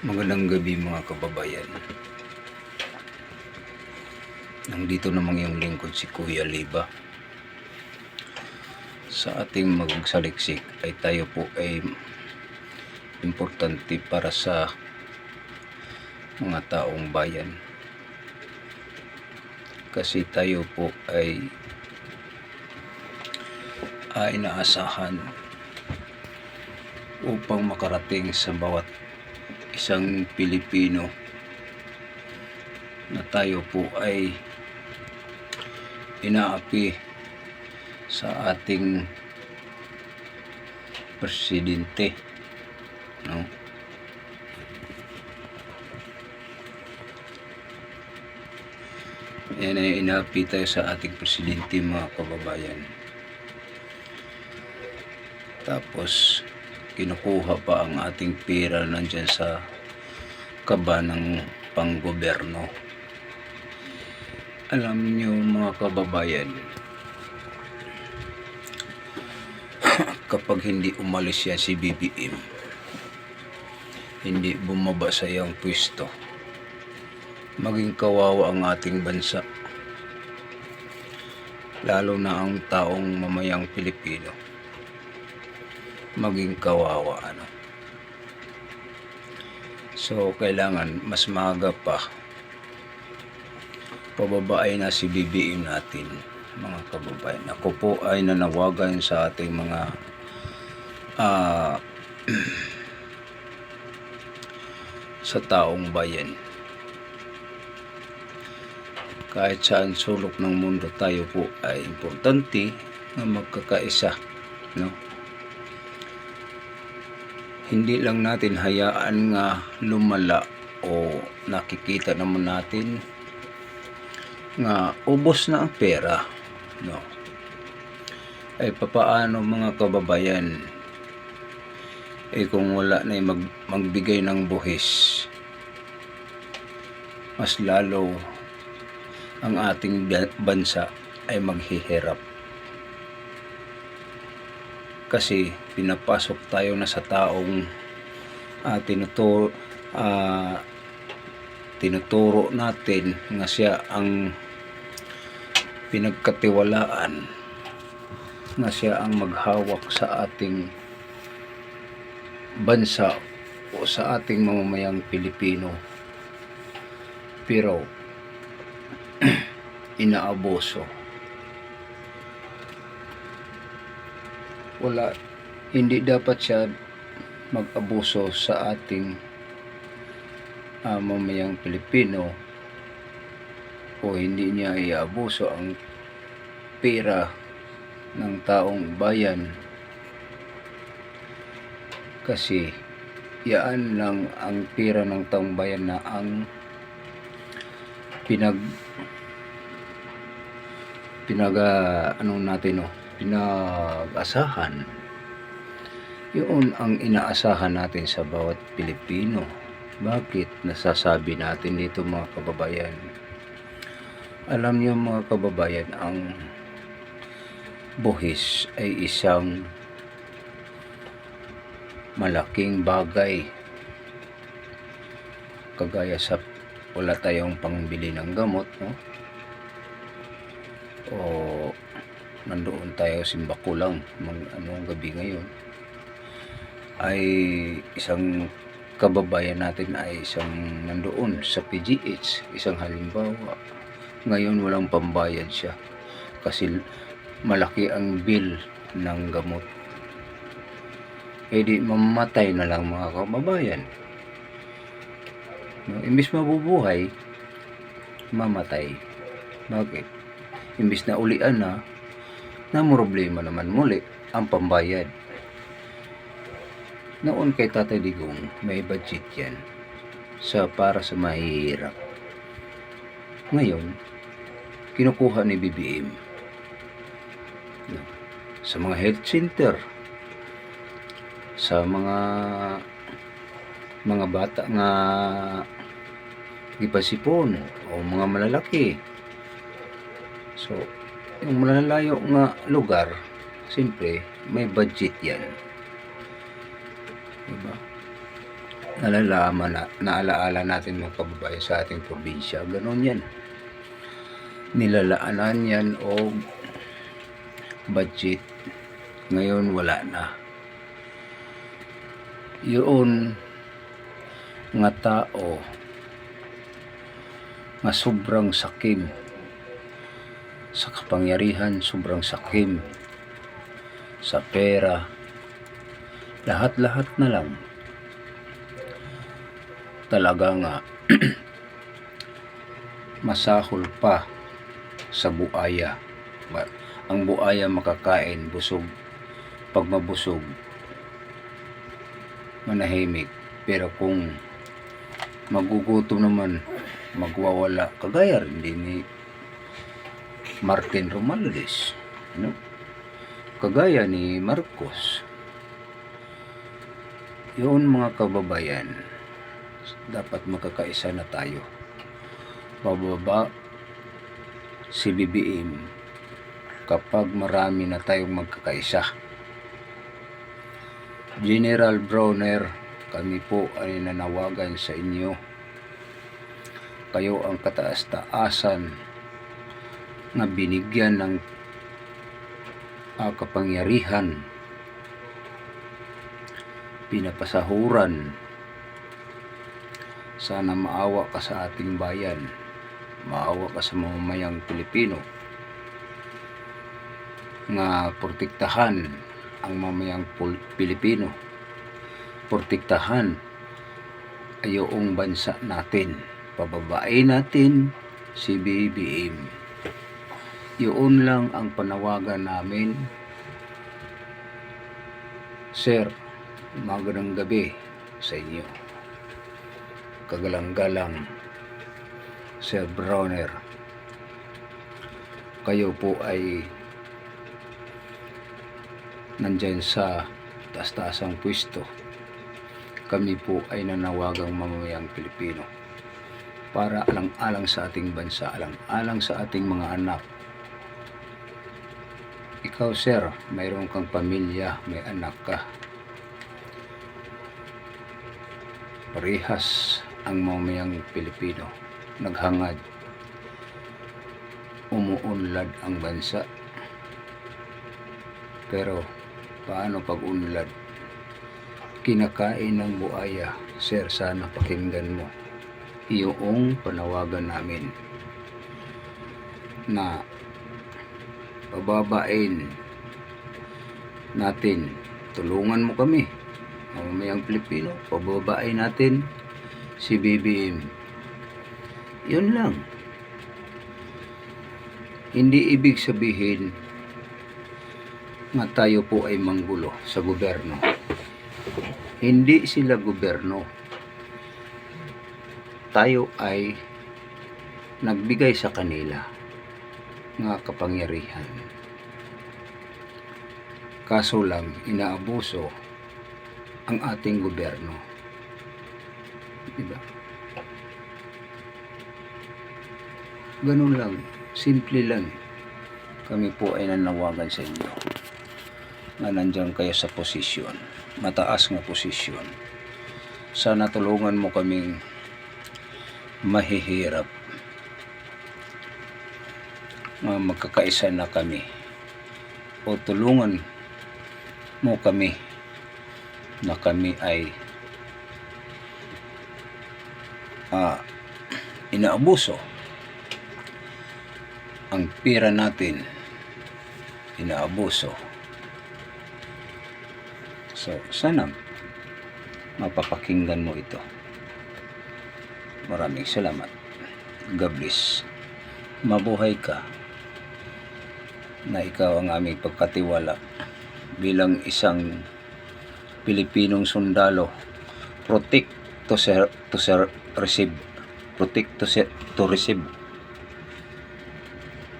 Magandang gabi mga kababayan. Nandito namang yung lingkod si Kuya Liba. Sa ating magsaliksik ay tayo po ay importante para sa mga taong bayan. Kasi tayo po ay inaasahan upang makarating sa bawat isang Pilipino na tayo po ay inaapi sa ating presidente, no? Yan ay inaapi tayo sa ating presidente mga kababayan. Tapos kinukuha pa ang ating pera nandyan sa kaba ng panggoberno. Alam niyo mga kababayan, kapag hindi umalis yan si BBM, hindi bumaba sa iyang pwesto, maging kawawa ang ating bansa, lalo na ang taong mamayang Pilipino, maging kawawa So kailangan mas maaga pa pababain na si BBM natin mga kababayan. Ako po ay nanawagan sa ating mga sa taong bayan. Kahit saan sulok ng mundo, tayo po ay importante na magkakaisa, no? Hindi lang natin hayaan nga lumala o nakikita naman natin nga ubos na ang pera, no? Ay papaano mga kababayan, kung wala na magbigay ng buhis, mas lalo ang ating bansa ay maghihirap. Kasi pinapasok tayo na sa taong tinuturo natin nga siya ang pinagkatiwalaan, nga siya ang maghawak sa ating bansa o sa ating mamamayang Pilipino. Pero inaabuso. Hindi dapat siya mag-abuso sa ating mamayang Pilipino, o hindi niya iaabuso ang pera ng taong bayan, kasi yaan lang ang pera ng taong bayan na ang pinag-asahan. Yun ang inaasahan natin sa bawat Pilipino. Bakit nasasabi natin dito mga kababayan? Alam niyo mga kababayan, ang buhis ay isang malaking bagay. Kagaya sa wala tayong pangbili ng gamot, no? O nandoon tayo simbakulang gabi ngayon, ay isang kababayan natin ay isang nandoon sa PGH, isang halimbawa. Ngayon walang pambayad siya kasi malaki ang bill ng gamot. Di mamatay na lang mga kababayan, no? Imbis mabubuhay, mamatay. Bakit? Imbis na ulian na problema naman muli ang pambayad. Noon kay Tatay Digong, may budget yan para sa mahihirap. Ngayon, kinukuha ni BBM sa mga health center, sa mga bata nga gipasipon o mga malalaki. So, yung malalayo nga lugar, siyempre may budget yan, diba? nalalaman na naalaala natin mga kababayan sa ating probinsya. Ganon yan. Nilalaanan yan o budget. Ngayon wala na. Yun nga tao nga sobrang sakim sa kapangyarihan, sobrang sakim sa pera, lahat-lahat na lang. Talaga nga masahol pa sa buaya. Ang buaya makakain, busog. Pag mabusog, manahimik. Pero kung magugutom naman, magwawala. Kagaya rin din ni Martin Romualdez, no? Kagaya ni Marcos. Yun mga kababayan, dapat magkakaisa na tayo. Bababa si BBM kapag marami na tayong magkakaisa. General Bronner, kami po ay nanawagan sa inyo. Kayo ang kataas-taasan na binigyan ng kapangyarihan, pinapasahuran. Sana maawa ka sa ating bayan, maawa ka sa mamamayang Pilipino, nga protektahan ang mamayang Pilipino, protektahan ay yung bansa natin, pababain natin si BBM. Yun lang ang panawagan namin. Sir, magandang gabi sa inyo. Kagalang-galang Sir Bronner, kayo po ay nandyan sa taas-taasang pwesto. Kami po ay nanawagang mamamayang Pilipino para alang-alang sa ating bansa, alang-alang sa ating mga anak. Ikaw sir, mayroon kang pamilya, may anak ka. Parehas ang mamamayang Pilipino, naghangad, umuunlad ang bansa. Pero paano pag unlad? Kinakain ng buaya. Sir, sana pakinggan mo iyong panawagan namin na pababain natin. Tulungan mo kami, mamamayang Pilipino, pababain natin si BBM. Yun lang. Hindi ibig sabihin nga tayo po ay manggulo sa gobyerno. Hindi sila gobyerno. Tayo ay nagbigay sa kanila nga kapangyarihan. Kaso lang inaabuso ang ating gobyerno. Diba? Ganun lang, simple lang. Kami po ay nanawagan sa inyo na nandiyan kayo sa posisyon, mataas nga posisyon. Sana tulungan mo kaming mahihirap, magkakaisa na kami, o tulungan mo kami na kami ay inaabuso ang pera natin, inaabuso. So sana mapapakinggan mo ito. Maraming salamat. God bless. Mabuhay ka na ikaw ang aming pagkatiwala bilang isang Pilipinong sundalo. Protect to receive. Protect to receive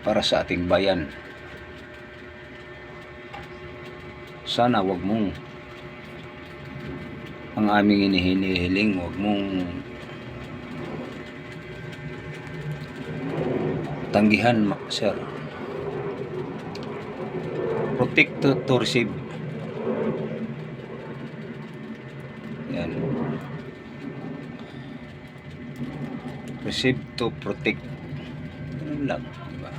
para sa ating bayan. Sana wag mong ang aming hinihiling, wag mong tanggihan, sir. Protect to receive. Yan. Receive to protect. Ganun lang, di ba?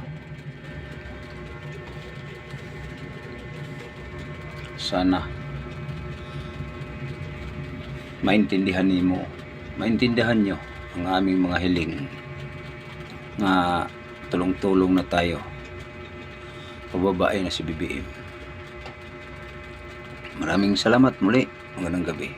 Sana maintindihan nyo ang aming mga hiling nga tulong-tulong na tayo pababae na si BBM. Maraming salamat muli. Magandang gabi.